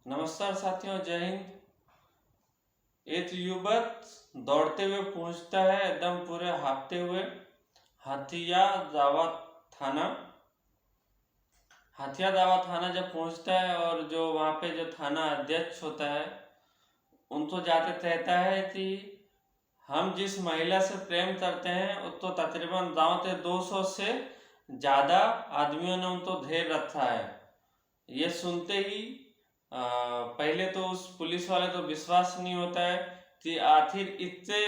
नमस्कार साथियों, जय हिंद। एक युवक दौड़ते हुए पहुंचता है, एकदम पूरे हाफते हुए हथिया दावा थाना। हथिया दावा थाना जब पहुंचता है और जो वहाँ पे जो थाना अध्यक्ष होता है उनको जाते कहता है कि हम जिस महिला से प्रेम करते हैं वो तो तकरीबन गाँव के 200 से ज़्यादा आदमियों ने उनको घेर रखा है। ये सुनते ही पहले तो उस पुलिस वाले को विश्वास नहीं होता है कि आखिर इतने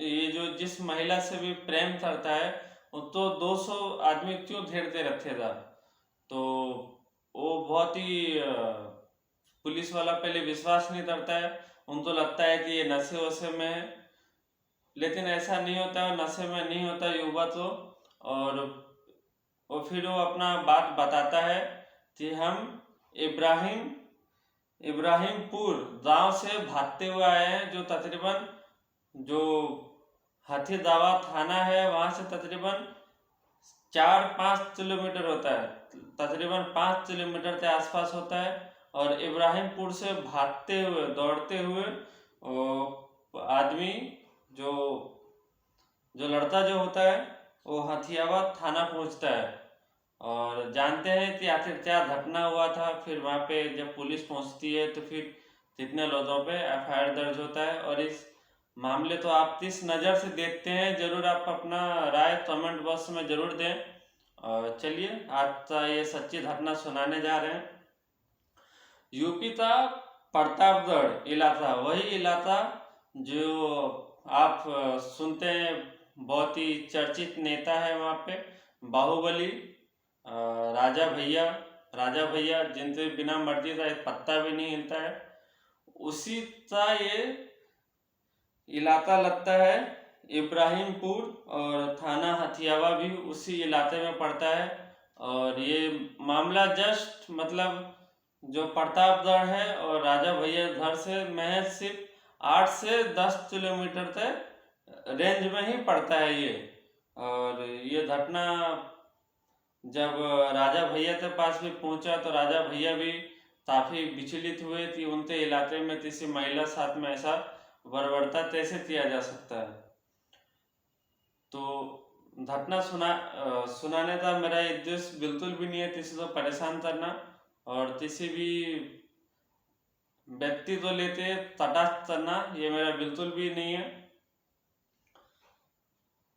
ये जो जिस महिला से भी प्रेम करता है वो तो 200 आदमी क्यों घेरते रखेगा। तो वो बहुत ही पुलिस वाला पहले विश्वास नहीं करता है, उनको लगता है कि ये नशे वशे में है। लेकिन ऐसा नहीं होता है, नशे में नहीं होता युवा तो। और वो फिर वो अपना बात बताता है कि हम इब्राहिम इब्राहिमपुर गांव से भागते हुए आए हैं, जो तकरीबन जो हाथी दावा थाना है वहां से तकरीबन 4-5 किलोमीटर होता है, तकरीबन 5 किलोमीटर के आसपास होता है। और इब्राहिमपुर से भागते हुए दौड़ते हुए आदमी जो जो लड़का जो होता है वो हथियाबाद थाना पहुंचता है और जानते हैं कि आखिर क्या घटना हुआ था। फिर वहाँ पे जब पुलिस पहुंचती है तो फिर कितने लोगों पे एफआईआर दर्ज होता है। और इस मामले तो आप किस नज़र से देखते हैं, ज़रूर आप अपना राय कमेंट बॉक्स में ज़रूर दें। और चलिए आज का ये सच्ची घटना सुनाने जा रहे हैं। यूपी का प्रतापगढ़ इलाका, वही इलाका जो आप सुनते हैं, बहुत ही चर्चित नेता है वहाँ पे बाहुबली, राजा भैया जिनके बिना मर्जी का एक पत्ता भी नहीं हिलता है, उसी का ये इलाका लगता है इब्राहिमपुर। और थाना हथियावा भी उसी इलाके में पड़ता है। और ये मामला जस्ट मतलब जो प्रतापगढ़ है और राजा भैया घर से महज सिर्फ 8 से 10 किलोमीटर तक रेंज में ही पड़ता है ये। और ये घटना जब राजा भैया के पास भी पहुंचा तो राजा भैया भी काफी विचलित हुए कि उनके इलाके में किसी महिला साथ में ऐसा बर्बरता कैसे किया जा सकता है। तो घटना सुनाने का मेरा उद्देश्य बिल्कुल भी नहीं है किसी को परेशान करना और किसी भी व्यक्ति को लेते तटस्थ करना, ये मेरा बिल्कुल भी नहीं है।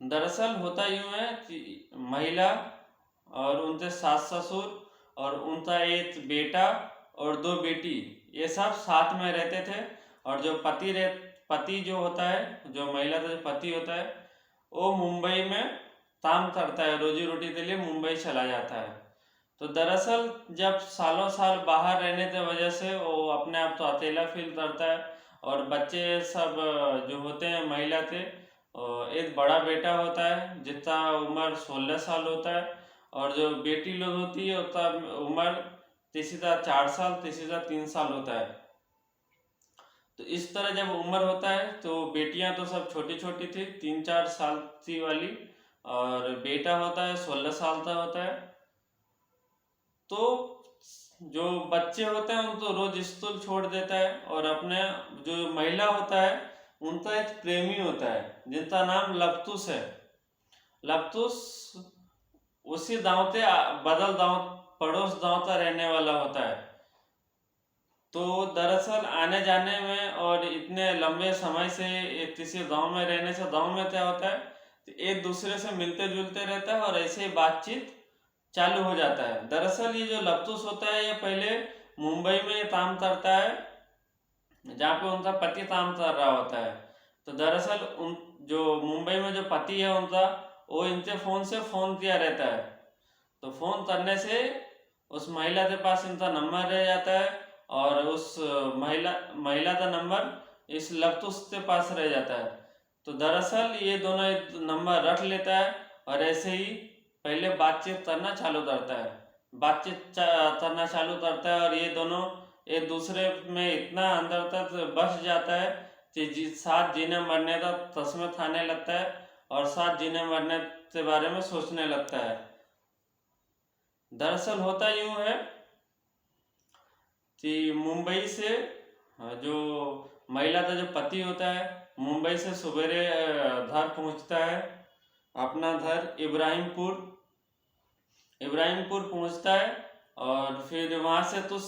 दरअसल होता यूं है कि महिला और उनके सास ससुर और उनका एक बेटा और 2 बेटी, ये सब साथ में रहते थे। और जो पति जो होता है, जो महिला का जो पति होता है, वो मुंबई में काम करता है, रोजी रोटी के लिए मुंबई चला जाता है। तो दरअसल जब सालों साल बाहर रहने की वजह से वो अपने आप तो अकेला फील करता है। और बच्चे सब जो होते हैं महिला के, एक बड़ा बेटा होता है जिसका उम्र 16 साल होता है। और जो बेटी लोग होती है उसका उम्र किसी का 4 साल, किसी का 3 साल होता है। तो इस तरह जब उम्र होता है तो बेटियां तो सब छोटी छोटी थी, 3-4 साल की वाली, और बेटा होता है 16 साल का होता है। तो जो बच्चे होते हैं उनको रोज स्कूल छोड़ देता है और अपने जो महिला होता है उनका एक प्रेमी होता है जिनका नाम लपतुस है। लपतुस उसी गांव के बदल गांव, पड़ोस गांव का रहने वाला होता है। तो दरअसल आने जाने में और इतने लंबे समय से किसी गांव में रहने से गांव में क्या होता है कि एक दूसरे से मिलते जुलते रहता है और ऐसे ही बातचीत चालू हो जाता है। दरअसल ये जो लपतुस होता है ये पहले मुंबई में काम करता है जहाँ पे उनका पति काम कर रहा होता है। तो दरअसल उन जो मुंबई में जो पति है उनका, वो इनके फ़ोन से फ़ोन किया रहता है। तो फ़ोन करने से उस महिला के पास इनका नंबर रह जाता है और उस महिला का नंबर इस लपतुस के पास रह जाता है। तो दरअसल ये दोनों एक नंबर रख लेता है और ऐसे ही पहले बातचीत करना चालू करता है। करना चालू करता है और ये दोनों एक दूसरे में इतना अंदर तक बस जाता है कि साथ जीने मरने का तस्मे खाने लगता है और साथ जीने मरने के बारे में सोचने लगता है। दरअसल होता यूं है कि मुंबई से जो महिला का जो पति होता है, मुंबई से सवेरे घर पहुंचता है, अपना घर इब्राहिमपुर पहुंचता है। और फिर वहाँ से तो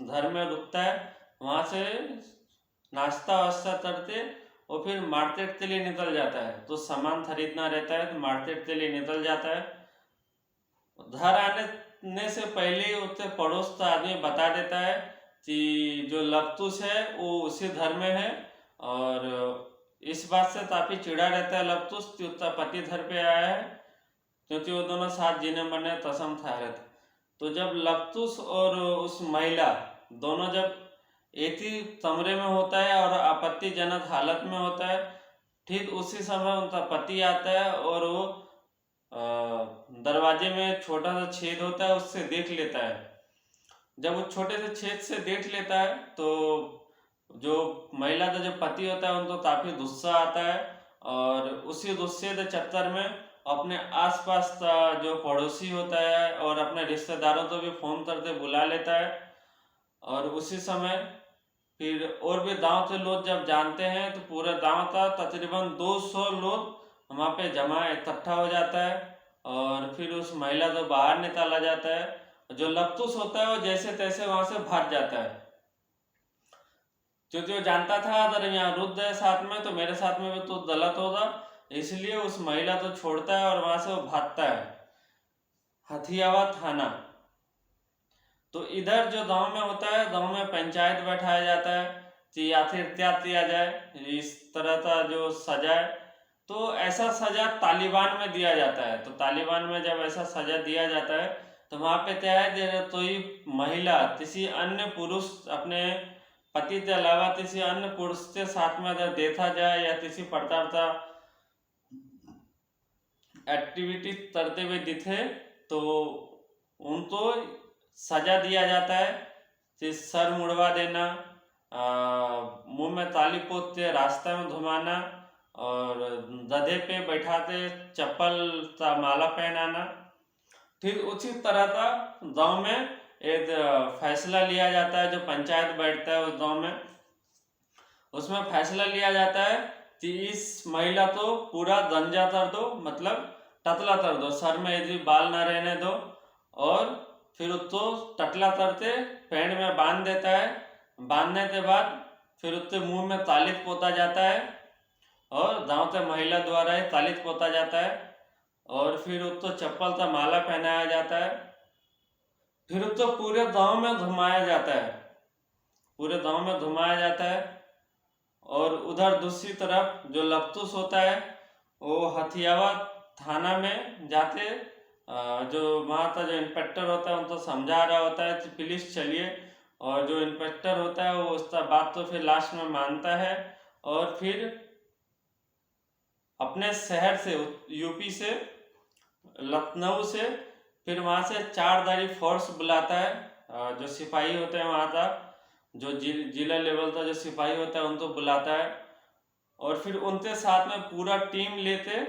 घर में रुकता है, वहाँ से नाश्ता वास्ता करते और फिर मार्केट के लिए निकल जाता है। तो सामान खरीदना रहता है तो मार्केट के लिए निकल जाता है। घर आने से पहले उससे पड़ोस का आदमी बता देता है कि जो लफ्तुस है वो उसी घर में है। और इस बात से काफी चिढ़ा रहता है लफ्तुस कि उसका पति घर पे आया है, क्योंकि वो दोनों साथ जीने मरने कसम खा रहे थे। तो जब लफ्तुस और उस महिला दोनों जब एक ही कमरे में होता है और आपत्तिजनक हालत में होता है, ठीक उसी समय उनका पति आता है और वो दरवाजे में छोटा सा छेद होता है, उससे देख लेता है। जब वो छोटे से छेद से देख लेता है तो जो महिला का जो पति होता है उनको काफी गुस्सा आता है। और उसी गुस्से के चक्कर में अपने आसपास का जो पड़ोसी होता है और अपने रिश्तेदारों को भी फोन करके बुला लेता है। और उसी समय फिर और भी गांव के लोग जब जानते हैं तो पूरे गांव का तकरीबन 200 लोग वहाँ पे जमा इकट्ठा हो जाता है। और फिर उस महिला को बाहर निकाला जाता है। जो लफ्तुस होता है वो जैसे तैसे वहां से भाग जाता है, क्योंकि वो जानता था अगर यहाँ रुक गए साथ में तो मेरे साथ में भी तो गलत होगा, इसलिए उस महिला को छोड़ता है और वहां से वो भागता है हथियावा थाना। तो इधर जो गांव में होता है, गांव में पंचायत बैठाया जाता है कि आखिर क्या किया जाए इस तरह का जो सजा है। तो ऐसा सजा तालिबान में दिया जाता है। तो तालिबान में जब ऐसा सजा दिया जाता है तो वहां पे क्या है, कोई महिला किसी अन्य पुरुष अपने पति के अलावा किसी अन्य पुरुष के साथ में अगर देखा जाए या किसी प्रकार का एक्टिविटी करते हुए दिखे तो उनको सजा दिया जाता है कि सर मुड़वा देना, मुंह में ताली पोत के रास्ते में घुमाना और गधे पे बैठाते चप्पल का माला पहनाना। ठीक उसी तरह का गांव में एक फैसला लिया जाता है, जो पंचायत बैठता है उस गांव में, उसमें फैसला लिया जाता है कि इस महिला को पूरा गंजा कर दो, मतलब टकला कर दो, सर में यदि बाल ना रहने दो। और फिर उसको टकला करते पेड़ में बांध देता है। बांधने के बाद फिर उसके मुंह में तालित पोता जाता है और गांव के महिला द्वारा ही तालित पोता जाता है। और फिर उसको चप्पल का माला पहनाया जाता है। फिर उसको पूरे गांव में घुमाया जाता है, पूरे गांव में घुमाया जाता है। और उधर दूसरी तरफ जो लफ्तुस होता है वो हथियावा थाना में जाके जो वहाँ का जो इंस्पेक्टर होता है उनको समझा रहा होता है कि पुलिस चलिए। और जो इंस्पेक्टर होता है वो उसका बात तो फिर लास्ट में मानता है और फिर अपने शहर से, यूपी से, लखनऊ से, फिर वहाँ से 4 फोर्स बुलाता है। जो सिपाही होते हैं वहाँ का, जो जिला लेवल का जो सिपाही होता है उनको बुलाता है। और फिर उनके साथ में पूरा टीम लेते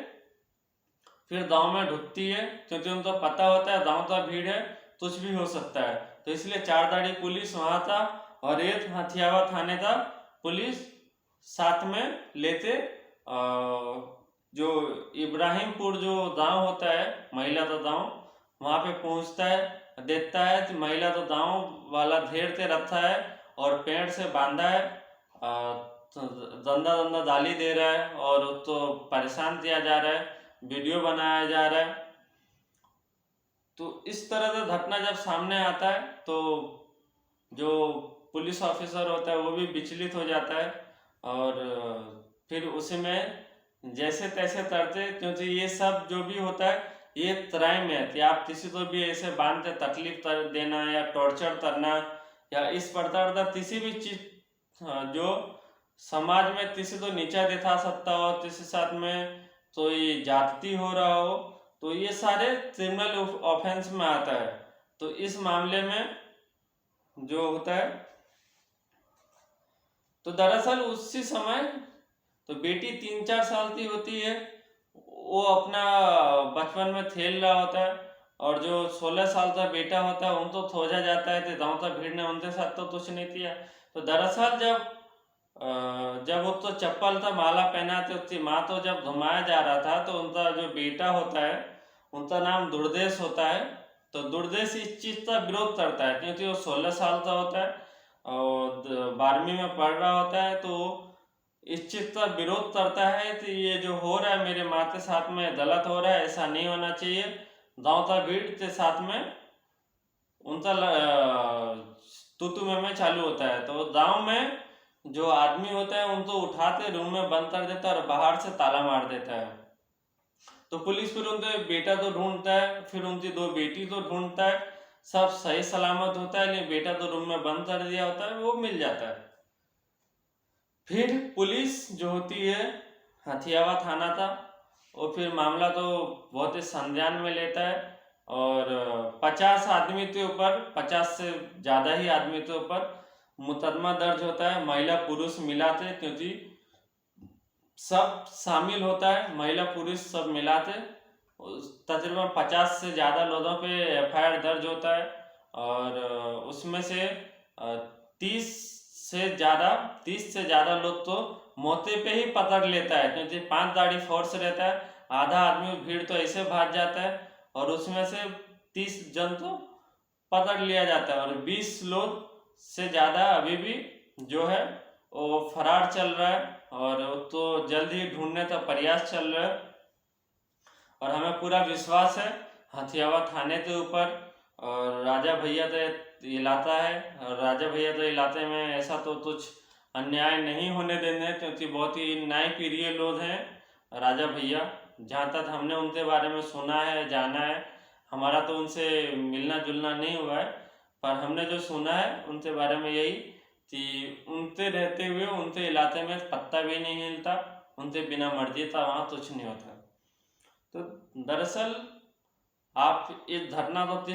फिर गांव में ढुकती है, क्योंकि उनको पता होता है गांव का भीड़ है, कुछ भी हो सकता है। तो इसलिए 4 पुलिस वहाँ था और एक हथियावा थाने का पुलिस साथ में लेते। जो इब्राहिमपुर जो गांव होता है, महिला का गांव, वहाँ पे पहुँचता है, देखता है कि महिला तो गांव वाला घेर के रखा है और पेड़ से बांधा है, दंदा दंदा गाली दे रहा है और तो परेशान किया जा रहा है, वीडियो बनाया जा रहा है। तो इस तरह का घटना जब सामने आता है तो जो पुलिस ऑफिसर होता है वो भी विचलित हो जाता है और फिर उसी में जैसे तैसे करते, क्योंकि ये सब जो भी होता है ये क्राइम है कि आप किसी को भी ऐसे बांध के तकलीफ कर देना या टॉर्चर करना या इस प्रकार का किसी भी चीज जो समाज में किसी को नीचा दिखा सकता हो, किसी साथ में तो ये जाति हो रहा हो, तो ये सारे क्रिमिनल ऑफेंस में आता है। तो इस मामले में जो होता है, तो दरअसल उसी समय तो बेटी 3-4 साल की होती है, वो अपना बचपन में खेल रहा होता है और जो 16 साल का बेटा होता है उन तो खोजा जाता है, तो गाँव का भीड़ ने उनके साथ तो कुछ नहीं किया। तो दरअसल जब वो तो चप्पल था, माला पहना थे, उसकी माँ तो जब घुमाया जा रहा था, तो उनका जो बेटा होता है उनका नाम दुर्देश होता है। तो दुर्देश इस चीज़ का विरोध करता है, क्योंकि वो 16 साल का होता है और 12वीं में पढ़ रहा होता है। तो इस चीज़ का विरोध करता है कि ये जो हो रहा है मेरे माँ के साथ में गलत हो रहा है, ऐसा नहीं होना चाहिए। गाँव का भीड़ के साथ में उनका तू तू मैं चालू होता है। तो गाँव में जो आदमी होता है उनको उठाते रूम में बंद कर देता है और बाहर से ताला मार देता है। तो पुलिस फिर उनके बेटा तो ढूंढता है, फिर उनकी दो बेटी तो ढूंढता है। सब सही सलामत होता है, लेकिन बेटा तो रूम में बंद कर दिया होता है, वो मिल जाता है। फिर पुलिस जो होती है हथियावा थाना था, और फिर मामला तो बहुत ही संज्ञान में लेता है। और 50 आदमी के ऊपर, 50 से ज़्यादा ही आदमी के ऊपर मुकदमा दर्ज होता है। महिला पुरुष मिला थे, क्योंकि सब शामिल होता है, महिला पुरुष सब मिलाते। तकरीबन 50 से ज़्यादा लोगों पे FIR दर्ज होता है। और उसमें से 30 से ज़्यादा लोग तो मौके पे ही पकड़ लेता है, क्योंकि 5 गाड़ी फोर्स रहता है, आधा आदमी भीड़ तो ऐसे भाग जाता है। और उसमें से 30 जन तो पकड़ लिया जाता है, और 20 लोग से ज़्यादा अभी भी जो है वो फरार चल रहा है, और वो तो जल्द ही ढूंढने का प्रयास चल रहा है। और हमें पूरा विश्वास है हथियावा थाने के ऊपर। और राजा भैया तो इलाका है, और राजा भैया तो इलाके में ऐसा तो कुछ अन्याय नहीं होने देंगे, क्योंकि बहुत ही न्यायप्रिय लोग हैं राजा भैया। जहाँ तक हमने उनके बारे में सुना है, जाना है, हमारा तो उनसे मिलना जुलना नहीं हुआ है, पर हमने जो सुना है उनके बारे में यही कि उनके रहते हुए उनके इलाके में पत्ता भी नहीं हिलता, उनके बिना मर्जी था वहाँ कुछ नहीं होता। तो दरअसल आप इस घटना को किस